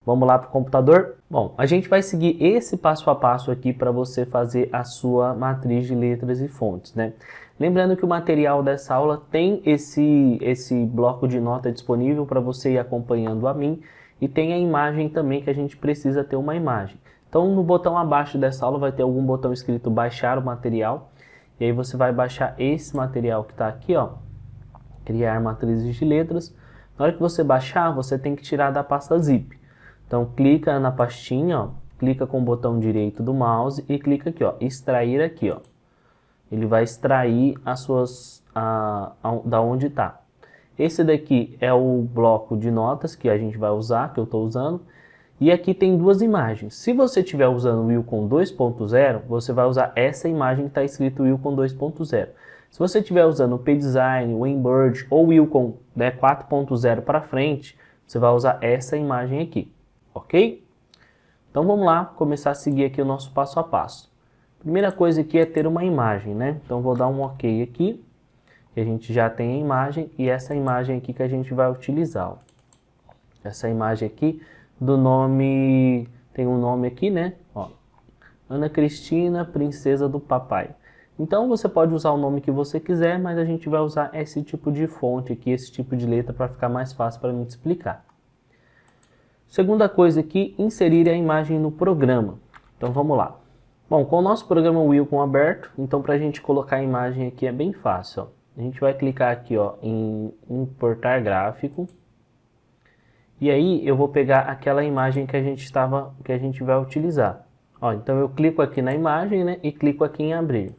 Vamos lá para o computador? Bom, a gente vai seguir esse passo a passo aqui para você fazer a sua matriz de letras e fontes, né? Lembrando que o material dessa aula tem esse bloco de nota disponível para você ir acompanhando a mim, e tem a imagem também, que a gente precisa ter uma imagem. Então no botão abaixo dessa aula vai ter algum botão escrito baixar o material, e aí você vai baixar esse material que está aqui, ó, criar matrizes de letras. Na hora que você baixar, você tem que tirar da pasta zip. Então clica na pastinha, ó, clica com o botão direito do mouse e clica aqui, ó, extrair aqui, ó. Ele vai extrair as suas da onde está. Esse daqui é o bloco de notas que a gente vai usar, que eu estou usando. E aqui tem duas imagens. Se você estiver usando o Wacom 2.0, você vai usar essa imagem que está escrito Wacom 2.0. Se você estiver usando o PDesign, o Embird ou o Wacom 4.0 para frente, você vai usar essa imagem aqui, ok? Então vamos lá, começar a seguir aqui o nosso passo a passo. Primeira coisa aqui é ter uma imagem, né? Então vou dar um ok aqui, que a gente já tem a imagem, e essa imagem aqui que a gente vai utilizar, ó. Essa imagem aqui do nome, tem um nome aqui, né? Ó, Ana Cristina, Princesa do Papai. Então você pode usar o nome que você quiser, mas a gente vai usar esse tipo de fonte aqui, esse tipo de letra, para ficar mais fácil para mim te explicar. Segunda coisa aqui, inserir a imagem no programa. Então vamos lá. Bom, com o nosso programa Wacom aberto, então para a gente colocar a imagem aqui é bem fácil, ó. A gente vai clicar aqui, ó, em importar gráfico. E aí eu vou pegar aquela imagem que a gente vai utilizar. Ó, então eu clico aqui na imagem, né, e clico aqui em abrir.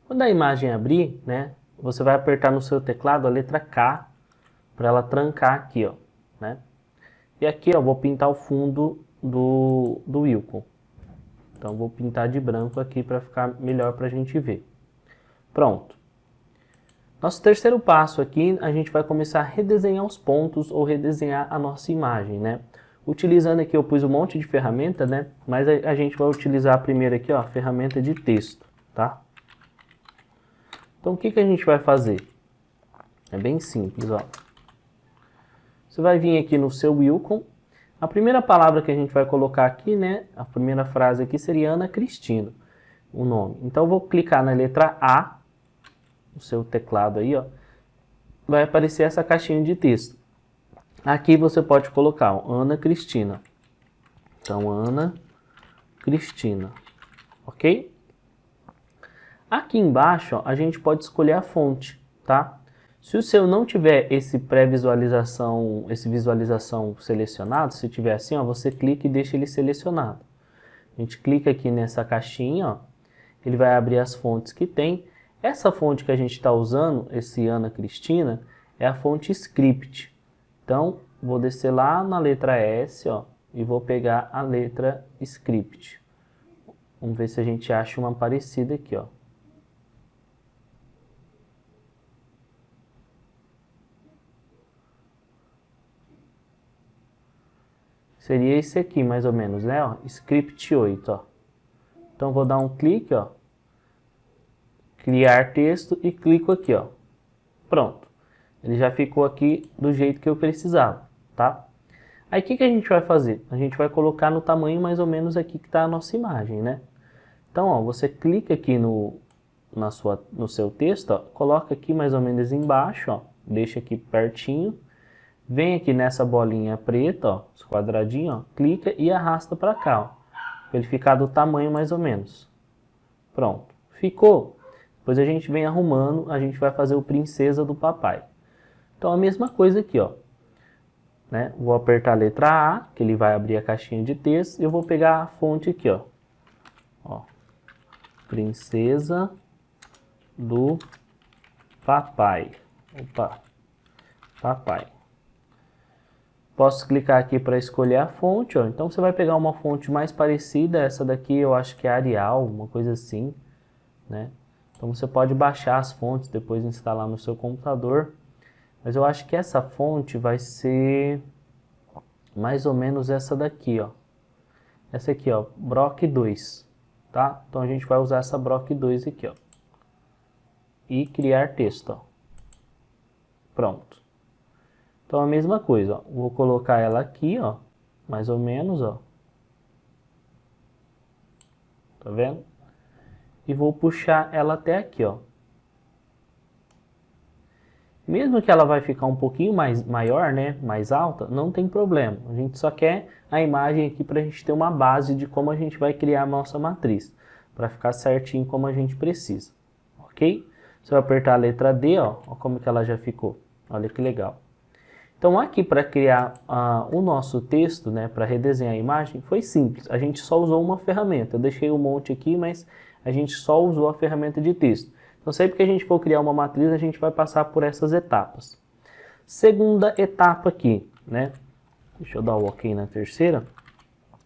Quando a imagem abrir, né, você vai apertar no seu teclado a letra K para ela trancar aqui, ó, né? E aqui, ó, vou pintar o fundo do Wacom. Então vou pintar de branco aqui para ficar melhor para a gente ver. Pronto. Nosso terceiro passo aqui, a gente vai começar a redesenhar os pontos ou redesenhar a nossa imagem, né? Utilizando aqui, eu pus um monte de ferramenta, né? Mas a gente vai utilizar primeiro aqui, ó, a ferramenta de texto, tá? Então o que a gente vai fazer? É bem simples, ó. Você vai vir aqui no seu Wacom. A primeira palavra que a gente vai colocar aqui, né? A primeira frase aqui seria Ana Cristina, o nome. Então eu vou clicar na letra A, no seu teclado aí, ó. Vai aparecer essa caixinha de texto. Aqui você pode colocar, ó, Ana Cristina. Então, Ana Cristina, ok? Aqui embaixo, ó, a gente pode escolher a fonte, tá? Se o seu não tiver esse pré-visualização, esse visualização selecionado, se tiver assim, ó, você clica e deixa ele selecionado. A gente clica aqui nessa caixinha, ó, ele vai abrir as fontes que tem. Essa fonte que a gente está usando, esse Ana Cristina, é a fonte Script. Então, vou descer lá na letra S, ó, e vou pegar a letra Script. Vamos ver se a gente acha uma parecida aqui, ó. Seria esse aqui, mais ou menos, né? Ó, Script 8, ó. Então, vou dar um clique, ó. Criar texto e clico aqui, ó. Pronto. Ele já ficou aqui do jeito que eu precisava, tá? Aí o que a gente vai fazer? A gente vai colocar no tamanho mais ou menos aqui que está a nossa imagem, né? Então, ó, você clica aqui no seu texto, ó, coloca aqui mais ou menos embaixo, ó, deixa aqui pertinho, vem aqui nessa bolinha preta, ó, os quadradinhos, ó, clica e arrasta para cá, ó, para ele ficar do tamanho mais ou menos. Pronto, ficou? Depois a gente vem arrumando, a gente vai fazer o Princesa do Papai. Então a mesma coisa aqui, ó, né? Vou apertar a letra A, que ele vai abrir a caixinha de texto, e eu vou pegar a fonte aqui, ó. Ó, Princesa do Papai. Opa, Papai. Posso clicar aqui para escolher a fonte, ó. Então você vai pegar uma fonte mais parecida, essa daqui eu acho que é Arial, uma coisa assim, né? Então você pode baixar as fontes, depois instalar no seu computador. Mas eu acho que essa fonte vai ser mais ou menos essa daqui, ó. Essa aqui, ó, Brock 2, tá? Então a gente vai usar essa Brock 2 aqui, ó. E criar texto, ó. Pronto. Então a mesma coisa, ó. Vou colocar ela aqui, ó, mais ou menos, ó. Tá vendo? E vou puxar ela até aqui, ó. Mesmo que ela vai ficar um pouquinho maior, né, mais alta, não tem problema. A gente só quer a imagem aqui para a gente ter uma base de como a gente vai criar a nossa matriz, para ficar certinho como a gente precisa, ok? Você vai apertar a letra D, ó, ó como que ela já ficou. Olha que legal. Então aqui para criar o nosso texto, né, para redesenhar a imagem, foi simples. A gente só usou uma ferramenta. Eu deixei um monte aqui, mas a gente só usou a ferramenta de texto. Então sempre que a gente for criar uma matriz, a gente vai passar por essas etapas. Segunda etapa aqui, né? Deixa eu dar o OK na terceira.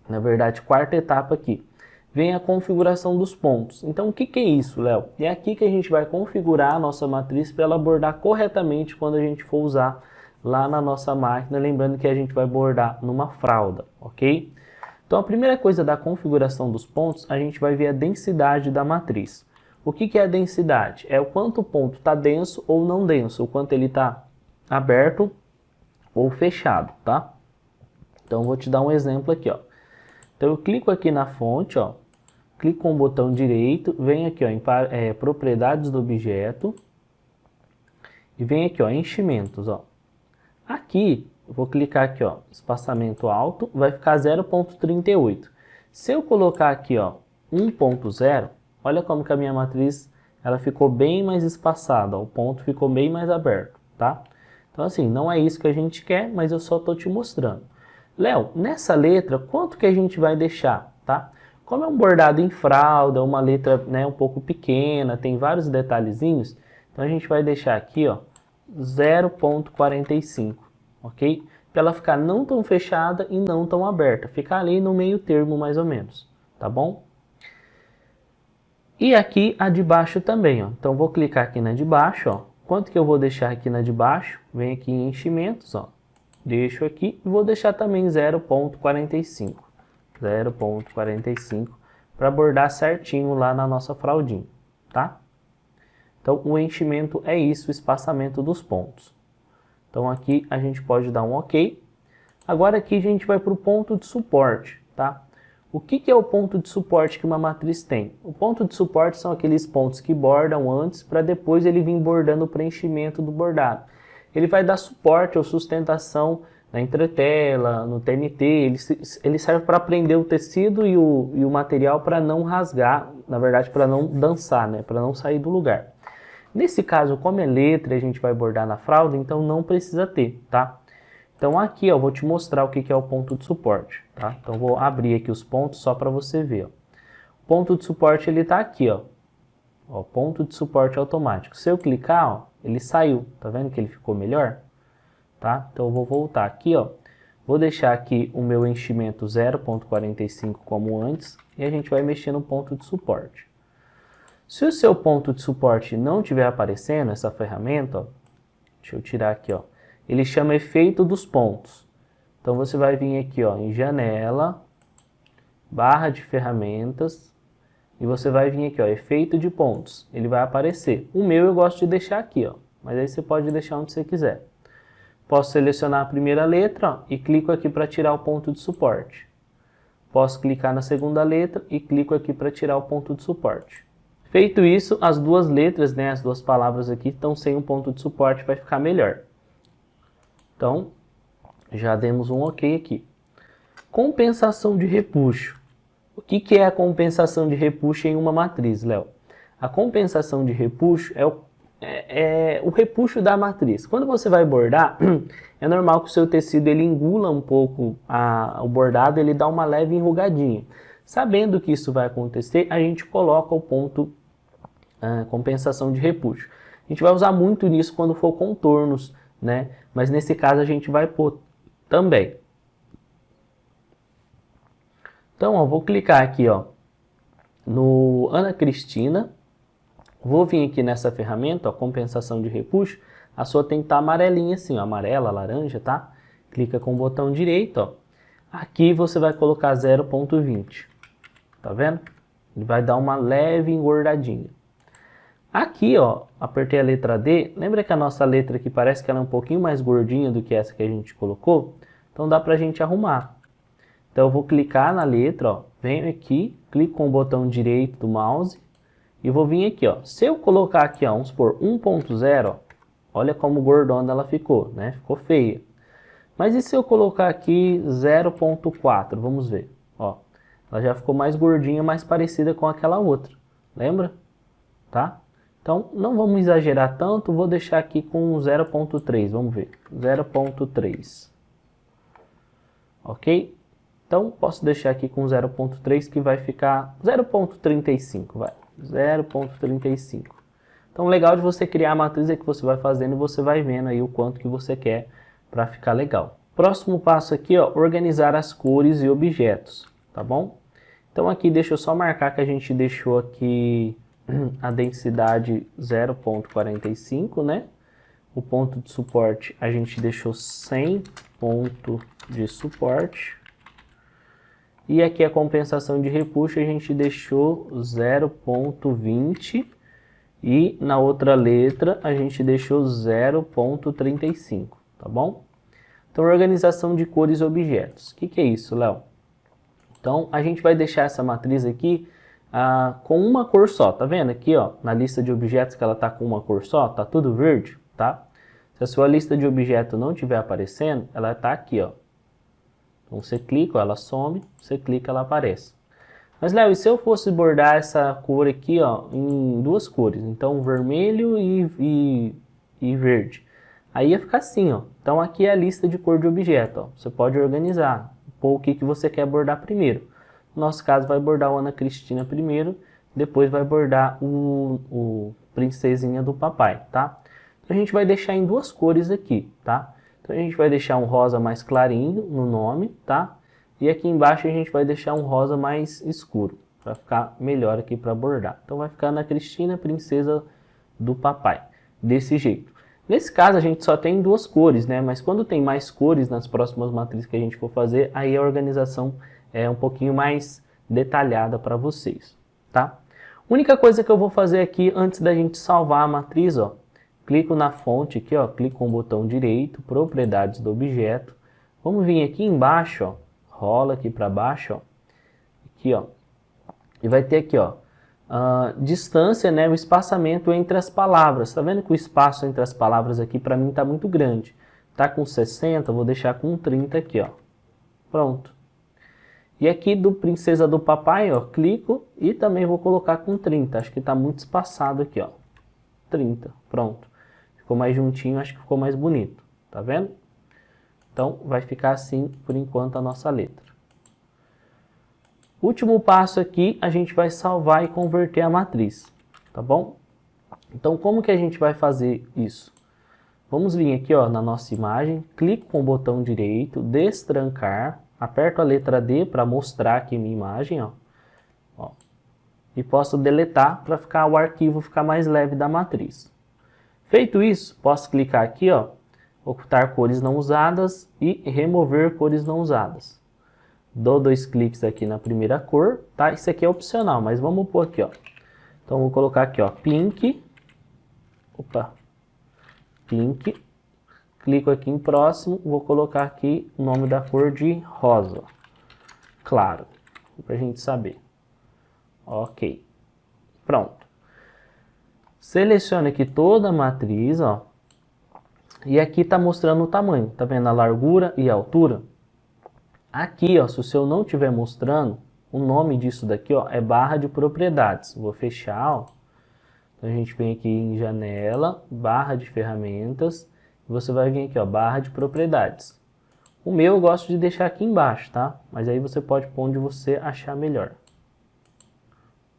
Na verdade, quarta etapa aqui. Vem a configuração dos pontos. Então o que é isso, Léo? É aqui que a gente vai configurar a nossa matriz para ela bordar corretamente quando a gente for usar lá na nossa máquina, lembrando que a gente vai bordar numa fralda, ok? Então a primeira coisa da configuração dos pontos, a gente vai ver a densidade da matriz. O que é a densidade? É o quanto o ponto está denso ou não denso, o quanto ele está aberto ou fechado, tá? Então vou te dar um exemplo aqui, ó. Então eu clico aqui na fonte, ó, clico com o botão direito, venho aqui ó, em propriedades do objeto e venho aqui ó, enchimentos, ó. Aqui, eu vou clicar aqui, ó, espaçamento alto, vai ficar 0.38. Se eu colocar aqui, ó, 1.0, olha como que a minha matriz ela ficou bem mais espaçada, ó, o ponto ficou bem mais aberto, tá? Então assim, não é isso que a gente quer, mas eu só estou te mostrando. Léo, nessa letra, quanto que a gente vai deixar, tá? Como é um bordado em fralda, uma letra, né, um pouco pequena, tem vários detalhezinhos, então a gente vai deixar aqui, ó, 0.45, ok? Para ela ficar não tão fechada e não tão aberta, ficar ali no meio termo mais ou menos, tá bom? E aqui a de baixo também, ó. Então vou clicar aqui na de baixo, ó. Quanto que eu vou deixar aqui na de baixo? Vem aqui em enchimentos, ó. Deixo aqui e vou deixar também 0.45. 0.45 para bordar certinho lá na nossa fraldinha, tá? Então o enchimento é isso, o espaçamento dos pontos. Então aqui a gente pode dar um OK. Agora aqui a gente vai para o ponto de suporte, tá? O que é o ponto de suporte que uma matriz tem? O ponto de suporte são aqueles pontos que bordam antes para depois ele vir bordando o preenchimento do bordado. Ele vai dar suporte ou sustentação na entretela, no TNT, ele serve para prender o tecido e o material para não rasgar, na verdade para não dançar, né? Para não sair do lugar. Nesse caso, como é letra e a gente vai bordar na fralda, então não precisa ter, tá? Então aqui, ó, vou te mostrar o que é o ponto de suporte, tá? Então vou abrir aqui os pontos só para você ver, ó. O ponto de suporte ele tá aqui, ó. Ó, ponto de suporte automático. Se eu clicar, ó, ele saiu. Tá vendo que ele ficou melhor? Tá? Então eu vou voltar aqui, ó. Vou deixar aqui o meu enchimento 0.45 como antes e a gente vai mexer no ponto de suporte. Se o seu ponto de suporte não estiver aparecendo, essa ferramenta, ó, deixa eu tirar aqui, ó, ele chama efeito dos pontos. Então você vai vir aqui, ó, em janela, barra de ferramentas, e você vai vir aqui, ó, efeito de pontos. Ele vai aparecer. O meu eu gosto de deixar aqui, ó, mas aí você pode deixar onde você quiser. Posso selecionar a primeira letra, ó, e clico aqui para tirar o ponto de suporte. Posso clicar na segunda letra e clico aqui para tirar o ponto de suporte. Feito isso, as duas letras, né, as duas palavras aqui estão sem um ponto de suporte, vai ficar melhor. Então, já demos um OK aqui. Compensação de repuxo. O que é a compensação de repuxo em uma matriz, Léo? A compensação de repuxo é o repuxo da matriz. Quando você vai bordar, é normal que o seu tecido ele engula um pouco o bordado, ele dá uma leve enrugadinha. Sabendo que isso vai acontecer, a gente coloca o ponto compensação de repuxo. A gente vai usar muito nisso quando for contornos, né? Mas nesse caso a gente vai pôr também. Então, ó, vou clicar aqui, ó, no Ana Cristina. Vou vir aqui nessa ferramenta, ó, compensação de repuxo. A sua tem que estar amarelinha assim, ó, amarela, laranja, tá? Clica com o botão direito, ó. Aqui você vai colocar 0.20. Tá vendo? Ele vai dar uma leve engordadinha. Aqui, ó, apertei a letra D. Lembra que a nossa letra aqui parece que ela é um pouquinho mais gordinha do que essa que a gente colocou? Então dá pra gente arrumar. Então eu vou clicar na letra, ó, venho aqui, clico com o botão direito do mouse e vou vir aqui, ó. Se eu colocar aqui, ó, vamos supor 1.0, olha como gordona ela ficou, né? Ficou feia. Mas e se eu colocar aqui 0.4? Vamos ver, ó. Ela já ficou mais gordinha, mais parecida com aquela outra. Lembra? Tá? Então, não vamos exagerar tanto, vou deixar aqui com 0.3, vamos ver. 0.3. Ok? Então, posso deixar aqui com 0.3 que vai ficar 0.35, vai. 0.35. Então, o legal de você criar a matriz é que você vai fazendo e você vai vendo aí o quanto que você quer para ficar legal. Próximo passo aqui, ó, organizar as cores e objetos, tá bom? Então, aqui deixa eu só marcar que a gente deixou aqui a densidade 0.45, né? O ponto de suporte a gente deixou 100 ponto de suporte. E aqui a compensação de repuxo a gente deixou 0.20 e na outra letra a gente deixou 0.35, tá bom? Então, organização de cores e objetos. O que é isso, Léo? Então, a gente vai deixar essa matriz aqui com uma cor só, tá vendo aqui, ó, na lista de objetos que ela tá com uma cor só, tá tudo verde, tá? Se a sua lista de objetos não estiver aparecendo, ela tá aqui, ó. Então você clica, ó, ela some, você clica, ela aparece. Mas, Léo, e se eu fosse bordar essa cor aqui, ó, em duas cores, então vermelho e verde, aí ia ficar assim, ó. Então aqui é a lista de cor de objeto, ó. Você pode organizar, pôr o que você quer bordar primeiro. No nosso caso, vai bordar o Ana Cristina primeiro, depois vai bordar o Princesinha do Papai, tá? Então a gente vai deixar em duas cores aqui, tá? Então a gente vai deixar um rosa mais clarinho no nome, tá? E aqui embaixo a gente vai deixar um rosa mais escuro, para ficar melhor aqui para bordar. Então vai ficar Ana Cristina, Princesa do Papai, desse jeito. Nesse caso a gente só tem duas cores, né? Mas quando tem mais cores nas próximas matrizes que a gente for fazer, aí a organização é um pouquinho mais detalhada para vocês, tá? Única coisa que eu vou fazer aqui antes da gente salvar a matriz, ó, clico na fonte aqui, ó, clico com o botão direito, propriedades do objeto. Vamos vir aqui embaixo, ó, rola aqui para baixo, ó, aqui, ó, e vai ter aqui, ó, distância, né, o espaçamento entre as palavras. Tá vendo que o espaço entre as palavras aqui para mim tá muito grande? Tá com 60, vou deixar com 30 aqui, ó. Pronto. E aqui do Princesa do Papai, ó, clico e também vou colocar com 30. Acho que está muito espaçado aqui, ó. 30, pronto. Ficou mais juntinho, acho que ficou mais bonito. Tá vendo? Então, vai ficar assim, por enquanto, a nossa letra. Último passo aqui, a gente vai salvar e converter a matriz. Tá bom? Então, como que a gente vai fazer isso? Vamos vir aqui, ó, na nossa imagem, clico com o botão direito, destrancar. Aperto a letra D para mostrar aqui minha imagem, ó. E posso deletar para ficar o arquivo ficar mais leve da matriz. Feito isso, posso clicar aqui, ó, ocultar cores não usadas e remover cores não usadas. Dou 2 cliques aqui na primeira cor, tá? Isso aqui é opcional, mas vamos pôr aqui, ó. Então vou colocar aqui, ó, pink. Opa. Pink. Clico aqui em próximo, vou colocar aqui o nome da cor de rosa. Claro, para a gente saber. Ok. Pronto. Selecione aqui toda a matriz, ó. E aqui está mostrando o tamanho. Tá vendo a largura e a altura? Aqui, ó, se o seu não estiver mostrando, o nome disso daqui, ó, é barra de propriedades. Vou fechar, ó. Então a gente vem aqui em janela, barra de ferramentas. Você vai vir aqui, ó, barra de propriedades. O meu eu gosto de deixar aqui embaixo, tá? Mas aí você pode pôr onde você achar melhor.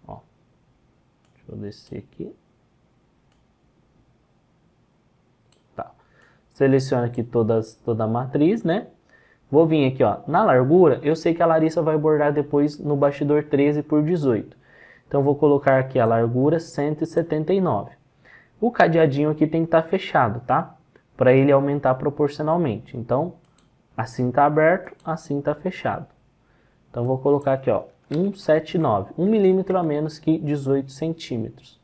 Ó. Deixa eu descer aqui. Tá. Seleciona aqui toda a matriz, né? Vou vir aqui, ó, na largura. Eu sei que a Larissa vai bordar depois no bastidor 13 por 18. Então vou colocar aqui a largura 179. O cadeadinho aqui tem que estar fechado, tá? Para ele aumentar proporcionalmente. Então, assim está aberto, assim está fechado. Então, vou colocar aqui, ó, 179, 1 milímetro a menos que 18 centímetros.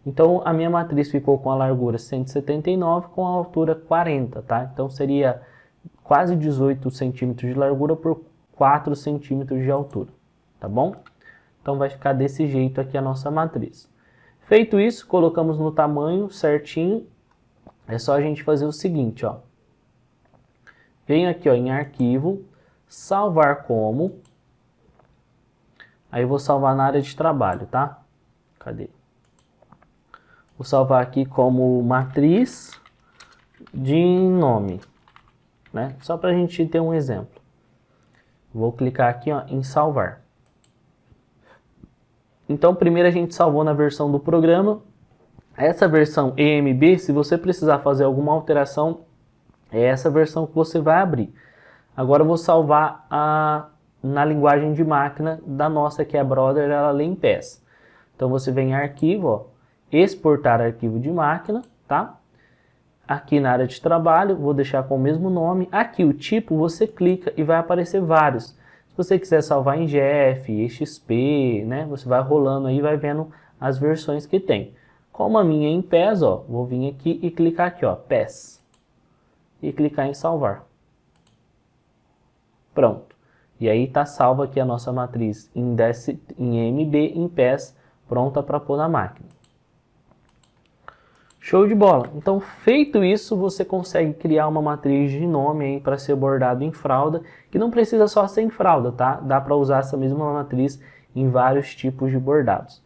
Então, a minha matriz ficou com a largura 179 com a altura 40, tá? Então, seria quase 18 centímetros de largura por 4 centímetros de altura, tá bom? Então, vai ficar desse jeito aqui a nossa matriz. Feito isso, colocamos no tamanho certinho. É só a gente fazer o seguinte, ó. Venho aqui, ó, em arquivo, salvar como. Aí eu vou salvar na área de trabalho, tá? Cadê? Vou salvar aqui como matriz de nome, né? Só para a gente ter um exemplo. Vou clicar aqui, ó, em salvar. Então, primeiro a gente salvou na versão do programa. Essa versão EMB, se você precisar fazer alguma alteração, é essa versão que você vai abrir. Agora eu vou salvar na linguagem de máquina da nossa, que é a Brother, ela lê em PES. Então você vem em arquivo, ó, exportar arquivo de máquina, tá? Aqui na área de trabalho, vou deixar com o mesmo nome. Aqui o tipo, você clica e vai aparecer vários. Se você quiser salvar em GF, EXP, né? Você vai rolando aí e vai vendo as versões que tem. Como a minha é em PES, ó, vou vir aqui e clicar aqui, ó, PES. E clicar em salvar. Pronto. E aí está salva aqui a nossa matriz em EMB, em PES, pronta para pôr na máquina. Show de bola! Então, feito isso, você consegue criar uma matriz de nome aí para ser bordado em fralda, que não precisa só ser em fralda, tá? Dá para usar essa mesma matriz em vários tipos de bordados.